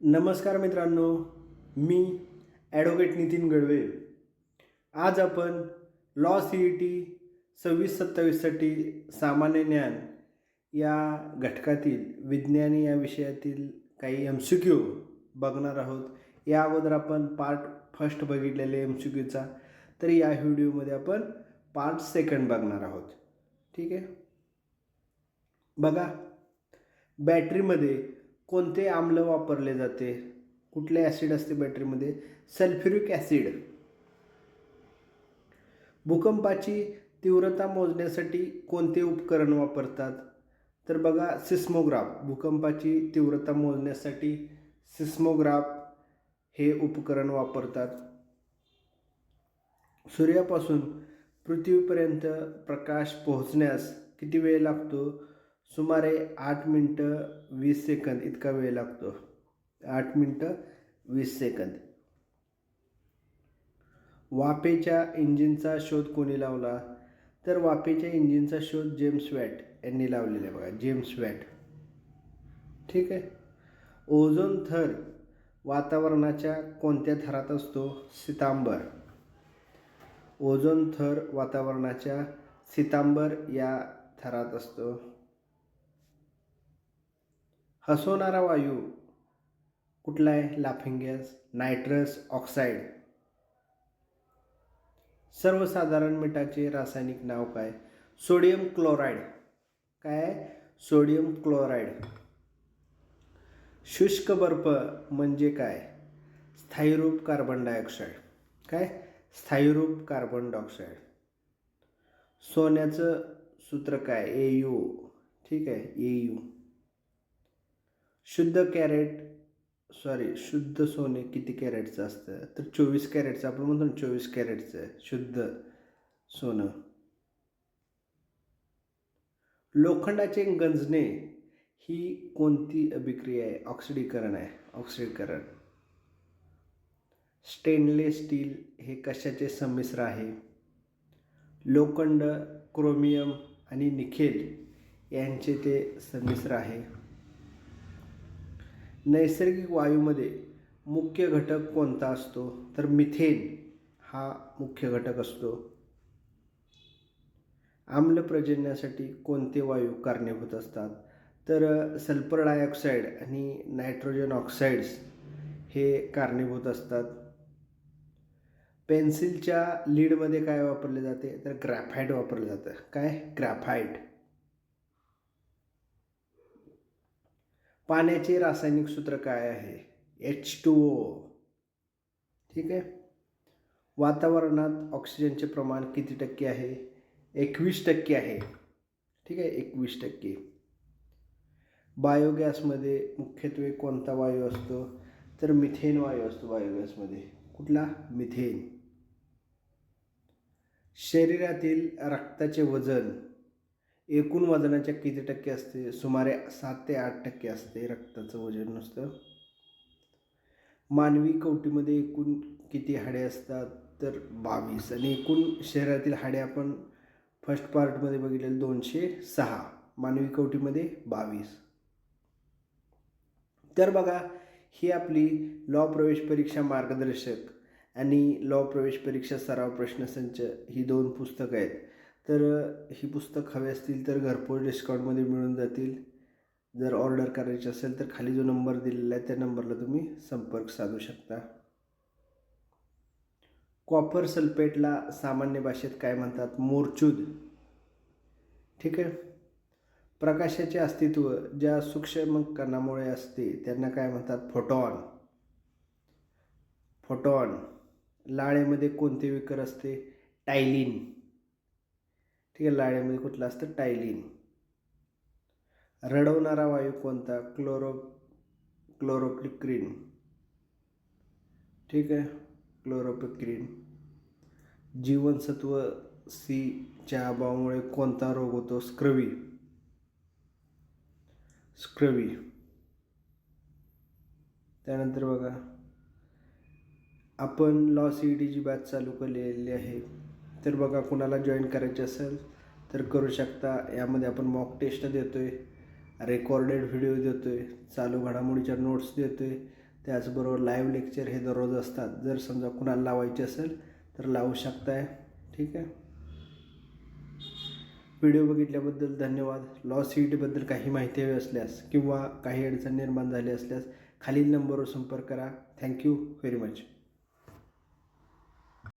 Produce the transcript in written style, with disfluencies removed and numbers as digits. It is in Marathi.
नमस्कार मित्रांनो, मी ॲडव्होकेट नितीन गडवे. आज आपण लॉ सी ई टी 26-27साठी सामान्य ज्ञान या घटकातील विज्ञान या विषयातील काही एम सी क्यू बघणार आहोत. या अगोदर आपण पार्ट फर्स्ट बघितलेले एम सी क्यूचा, तर या व्हिडिओमध्ये आपण पार्ट सेकंड बघणार आहोत. ठीक आहे. बघा, बॅटरीमध्ये कोणते आम्ल वापरले जाते? कुठले ॲसिड असते बॅटरीमध्ये? Sulphuric acid. भूकंपाची तीव्रता मोजण्यासाठी कोणते उपकरण वापरतात? तर बघा, सिस्मोग्राफ. भूकंपाची तीव्रता मोजण्यासाठी सिस्मोग्राफ हे उपकरण वापरतात. सूर्यापासून पृथ्वीपर्यंत प्रकाश पोहोचण्यास किती वेळ लागतो? सुमारे 8 मिनटं 20 सेकंद इतका वेळ लागतो. 8 मिनटं 20 सेकंद. वाफेच्या इंजिनचा शोध कोणी लावला? तर वाफेच्या इंजिनचा शोध जेम्स वॅट यांनी लावलेला आहे. बघा, जेम्स वॅट. ठीक आहे. ओझोन थर वातावरणाच्या कोणत्या थरात असतो? सितांबर. ओझोन थर वातावरणाच्या सितांबर या थरात असतो. हसवणारा वायू कुठला आहे? Laughing gas. Nitrous oxide. सर्वसाधारण मिठाचे रासायनिक नाव काय? Sodium chloride. काय? Sodium chloride. शुष्क बर्फ म्हणजे काय? स्थायीरूप कार्बन डायऑक्साईड. काय? स्थायीरूप कार्बन डायऑक्साईड. सोन्याचं सूत्र काय? AU. ठीक आहे, AU. शुद्ध सोने किती कॅरेटचं असतं? तर 24 कॅरेटचं. आपण म्हणतो ना 24 कॅरेटचं शुद्ध सोनं. लोखंडाचे गंजणे ही कोणती अभिक्रिया आहे? ऑक्सिडीकरण आहे. ऑक्सिडीकरण. स्टेनलेस स्टील हे कशाचे संमिश्र आहे? लोखंड, क्रोमियम आणि निकेल यांचे ते संमिश्र आहे. नैसर्गिक वायूमध्ये मुख्य घटक कोणता असतो? तर मिथेन हा मुख्य घटक असतो. आम्ल प्रजननासाठी कोणते वायू कारणीभूत असतात? तर सल्फर डायऑक्साईड आणि नायट्रोजन ऑक्साईड्स हे कारणीभूत असतात. पेन्सिलच्या लीडमध्ये काय वापरले जाते? तर ग्रॅफाईट वापरलं जातं. काय? ग्रॅफाईट. पाण्याचे रासायनिक सूत्र काय आहे? H2O. ठीक आहे. वातावरणात ऑक्सिजनचे प्रमाण किती टक्के आहे? 21% आहे. ठीक आहे, 21%. बायोगॅसमध्ये मुख्यत्वे कोणता वायू असतो? तर मिथेन वायू असतो बायोगॅसमध्ये. कुठला? मिथेन. शरीरातील रक्ताचे वजन एकूण वजनाच्या किती टक्के असते? सुमारे 7 ते 8% असते रक्ताचं वजन नुसतं. मानवी कवटीमध्ये एकूण किती हाडे असतात? तर 22. आणि एकूण शरीरातील हाडे आपण फर्स्ट पार्टमध्ये बघितलेलं 206. मानवी कवटीमध्ये 22. तर बघा, ही आपली लॉ प्रवेश परीक्षा मार्गदर्शक आणि लॉ प्रवेश परीक्षा सराव प्रश्नसंच ही 2 पुस्तकं आहेत. तर ही पुस्तक हवी असतील तर घरपोच डिस्काउंटमध्ये मिळून जातील. जर ऑर्डर करायची असेल तर खाली जो नंबर दिलेला आहे त्या नंबरला तुम्ही संपर्क साधू शकता. कॉपर सल्फेटला सामान्य भाषेत काय म्हणतात? मोरचूद. ठीक आहे. प्रकाशाचे अस्तित्व ज्या सूक्ष्म कणामुळे असते त्यांना काय म्हणतात? फोटॉन. फोटॉन. लाळेमध्ये कोणते विकर असते? टायलिन. ठीक आहे, लाळेमध्ये कुठलं असतं? टायलिन. रडवणारा वायू कोणता? क्लोरोपिक्रिन. ठीक आहे, क्लोरोपिक्रिन. जीवनसत्व C च्या अभावामुळे कोणता रोग होतो? स्क्रवी. स्क्रवी. त्यानंतर बघा, आपण लॉ CETची बॅच चालू केलेली आहे. तर बघा, कुणाला जॉईन करायचे असेल तर करू शकता. यामध्ये आपण मॉक टेस्ट देतो आहे, रेकॉर्डेड व्हिडिओ देतो आहे, चालू घडामोडीच्या नोट्स देतो आहे. त्याचबरोबर लाईव्ह लेक्चर हे दररोज असतात. जर समजा कुणाला लावायचे असेल तर लावू शकताय. ठीक आहे. व्हिडिओ बघितल्याबद्दल धन्यवाद. लॉ CETबद्दल काही माहिती हवी असल्यास किंवा काही अडचण निर्माण झाली असल्यास खालील नंबरवर संपर्क करा. Thank you very much.